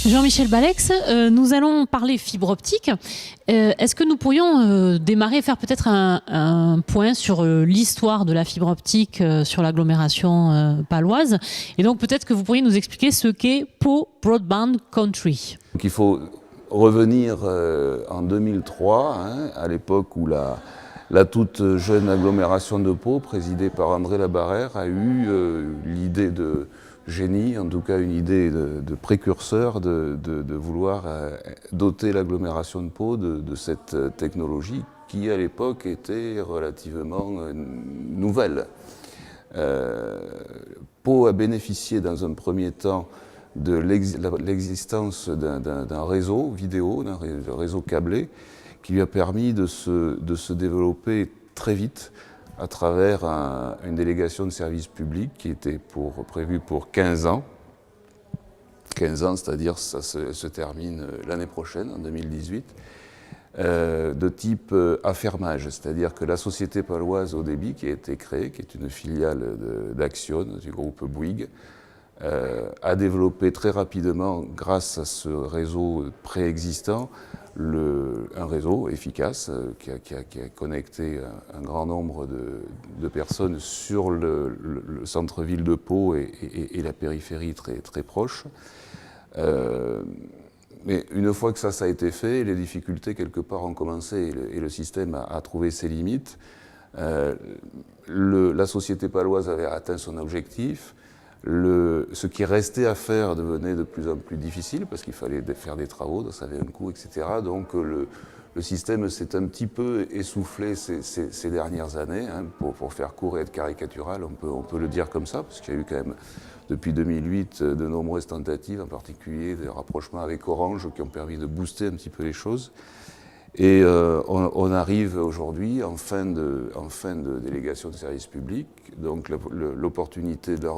Jean-Michel Balex, nous allons parler fibre optique. Est-ce que nous pourrions démarrer, faire peut-être un point sur l'histoire de la fibre optique sur l'agglomération paloise? Et donc peut-être que vous pourriez nous expliquer ce qu'est Pau Broadband Country. Donc, il faut revenir en 2003, à l'époque où la toute jeune agglomération de Pau, présidée par André Labarrère, a eu l'idée de génie, en tout cas une idée de précurseur de vouloir doter l'agglomération de Pau de cette technologie qui à l'époque était relativement nouvelle. Pau a bénéficié dans un premier temps de l'existence d'un réseau vidéo, d'un réseau câblé, qui lui a permis de se développer très vite à travers une délégation de service public qui était prévue pour 15 ans. 15 ans, c'est-à-dire ça se termine l'année prochaine, en 2018, de type affermage, c'est-à-dire que la société paloise au débit qui a été créée, qui est une filiale d'Axione, du groupe Bouygues, a développé très rapidement, grâce à ce réseau préexistant, un réseau efficace qui a connecté un grand nombre de personnes sur le centre-ville de Pau et la périphérie très, très proche. Mais une fois que ça a été fait, les difficultés quelque part ont commencé et le système a trouvé ses limites. La société paloise avait atteint son objectif. Ce qui restait à faire devenait de plus en plus difficile parce qu'il fallait faire des travaux, ça avait un coût, etc. Donc le système s'est un petit peu essoufflé ces dernières années, pour faire court et être caricatural, on peut le dire comme ça, parce qu'il y a eu quand même depuis 2008 de nombreuses tentatives, en particulier des rapprochements avec Orange qui ont permis de booster un petit peu les choses. Et on arrive aujourd'hui en fin de délégation de service public, donc l'opportunité de la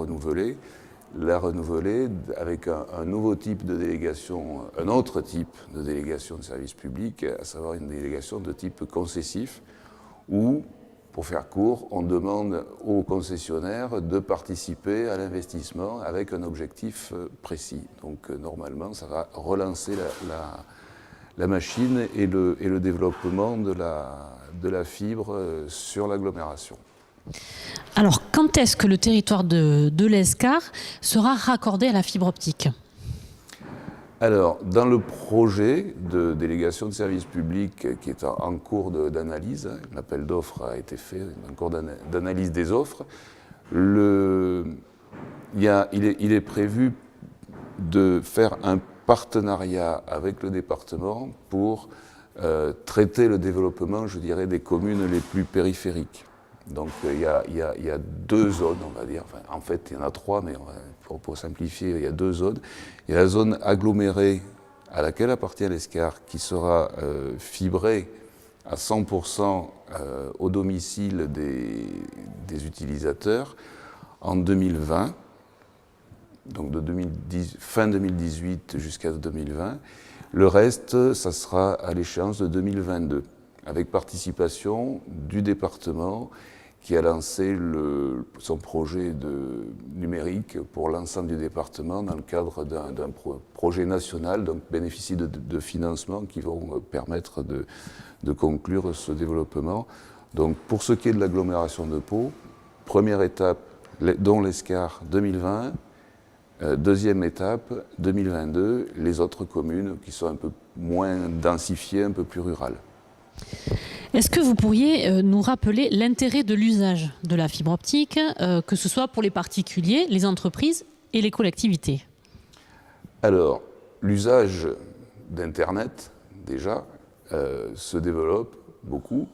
renouveler avec un nouveau type de délégation, un autre type de délégation de service public, à savoir une délégation de type concessif, où, pour faire court, on demande aux concessionnaires de participer à l'investissement avec un objectif précis. Donc normalement, ça va relancer la machine et le développement de la fibre sur l'agglomération. Alors, quand est-ce que le territoire de l'Escar sera raccordé à la fibre optique ? Alors, dans le projet de délégation de service public qui est en cours d'analyse, l'appel d'offres a été fait, en cours d'analyse des offres, il est prévu de faire un partenariat avec le département pour traiter le développement, je dirais, des communes les plus périphériques. Donc il y a deux zones, on va dire. Enfin, en fait, il y en a trois, mais pour simplifier, il y a deux zones. Il y a la zone agglomérée à laquelle appartient l'Escar, qui sera fibrée à 100% au domicile des utilisateurs en 2020. Donc fin 2018 jusqu'à 2020. Le reste, ça sera à l'échéance de 2022, avec participation du département qui a lancé son projet numérique pour l'ensemble du département dans le cadre d'un projet national, donc bénéficier de financements qui vont permettre de conclure ce développement. Donc pour ce qui est de l'agglomération de Pau, première étape, dont l'Escar 2020, deuxième étape, 2022, les autres communes qui sont un peu moins densifiées, un peu plus rurales. Est-ce que vous pourriez nous rappeler l'intérêt de l'usage de la fibre optique, que ce soit pour les particuliers, les entreprises et les collectivités ? Alors, l'usage d'Internet, déjà, se développe beaucoup.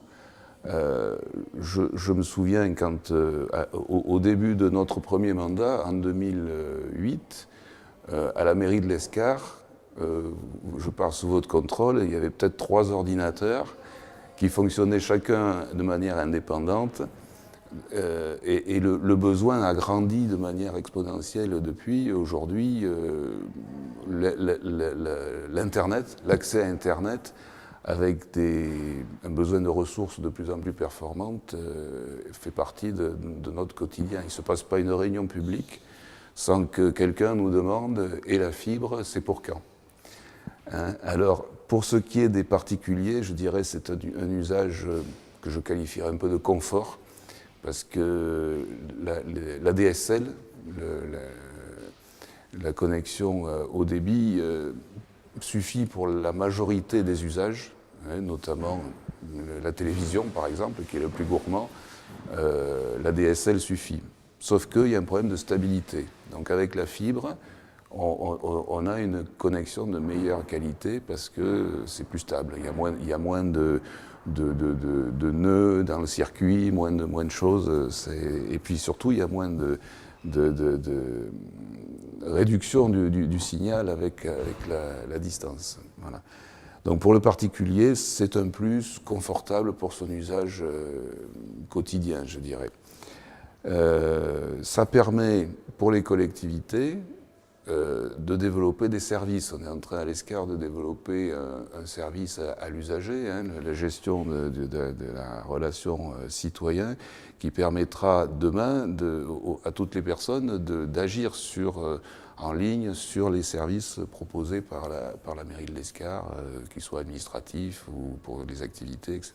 Je me souviens quand, au début de notre premier mandat, en 2008, à la mairie de l'Escar, je parle sous votre contrôle, il y avait peut-être 3 ordinateurs qui fonctionnaient chacun de manière indépendante, et le besoin a grandi de manière exponentielle depuis. Aujourd'hui, l'Internet, l'accès à Internet, avec un besoin de ressources de plus en plus performantes, fait partie de notre quotidien. Il ne se passe pas une réunion publique sans que quelqu'un nous demande « et la fibre, c'est pour quand ?» Hein. Alors, pour ce qui est des particuliers, je dirais c'est un usage que je qualifierais un peu de confort, parce que la DSL, la connexion haut débit, suffit pour la majorité des usages, hein, notamment la télévision par exemple, qui est le plus gourmand. La DSL suffit. Sauf qu'il y a un problème de stabilité. Donc avec la fibre, on a une connexion de meilleure qualité parce que c'est plus stable. Il y a moins de nœuds dans le circuit, moins de choses. Et puis surtout, il y a moins de réduction du signal avec la distance. Voilà. Donc pour le particulier, c'est un plus confortable pour son usage quotidien, je dirais. Ça permet pour les collectivités de développer des services. On est en train à l'ESCAR de développer un service à l'usager, hein, la gestion de la relation citoyen, qui permettra demain à toutes les personnes d'agir en ligne sur les services proposés par la mairie de l'ESCAR, qu'ils soient administratifs ou pour les activités, etc.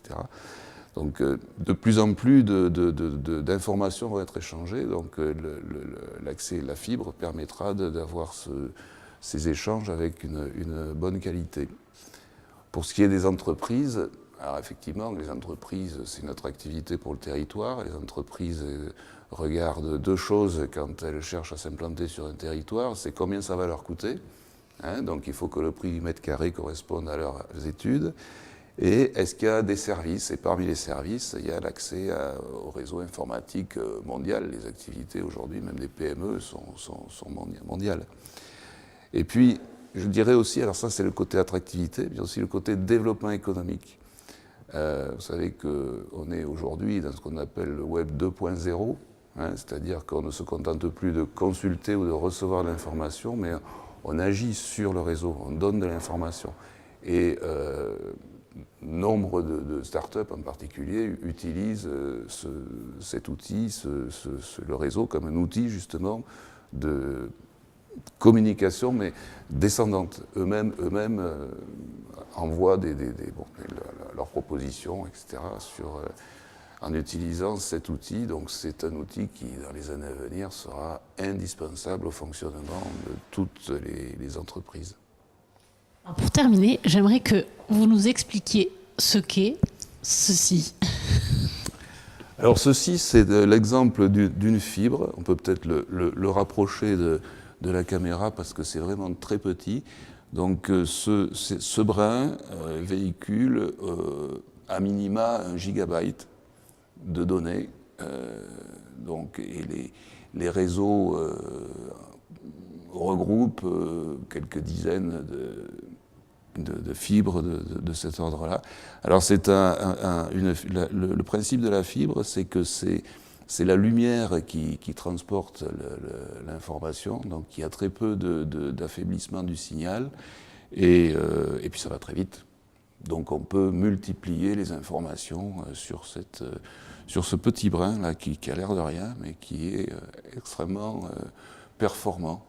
Donc de plus en plus d'informations vont être échangées, donc l'accès à la fibre permettra d'avoir ces échanges avec une bonne qualité. Pour ce qui est des entreprises, alors effectivement, les entreprises, c'est notre activité pour le territoire. Les entreprises regardent deux choses quand elles cherchent à s'implanter sur un territoire, c'est combien ça va leur coûter. Hein, donc il faut que le prix du mètre carré corresponde à leurs études. Et est-ce qu'il y a des services? Et parmi les services, il y a l'accès au réseau informatique mondial. Les activités aujourd'hui, même des PME, sont mondiales. Et puis, je dirais aussi, alors ça c'est le côté attractivité, mais aussi le côté développement économique. Vous savez qu'on est aujourd'hui dans ce qu'on appelle le Web 2.0, hein, c'est-à-dire qu'on ne se contente plus de consulter ou de recevoir de l'information, mais on agit sur le réseau, on donne de l'information. Et nombre de startups en particulier utilisent cet outil, le réseau, comme un outil justement de communication, mais descendante. Eux-mêmes envoient leurs propositions, etc., en utilisant cet outil. Donc c'est un outil qui, dans les années à venir, sera indispensable au fonctionnement de toutes les entreprises. Pour terminer, j'aimerais que vous nous expliquiez ce qu'est ceci. Alors ceci, c'est l'exemple d'une fibre. On peut peut-être le rapprocher de la caméra parce que c'est vraiment très petit. Donc ce brin véhicule à minima 1 gigabyte de données. Et les réseaux regroupent quelques dizaines de fibres de cet ordre-là. Alors le principe de la fibre, c'est que c'est la lumière qui transporte l'information, donc il y a très peu d'affaiblissement du signal, et puis ça va très vite. Donc on peut multiplier les informations sur ce petit brin là qui a l'air de rien, mais qui est extrêmement performant.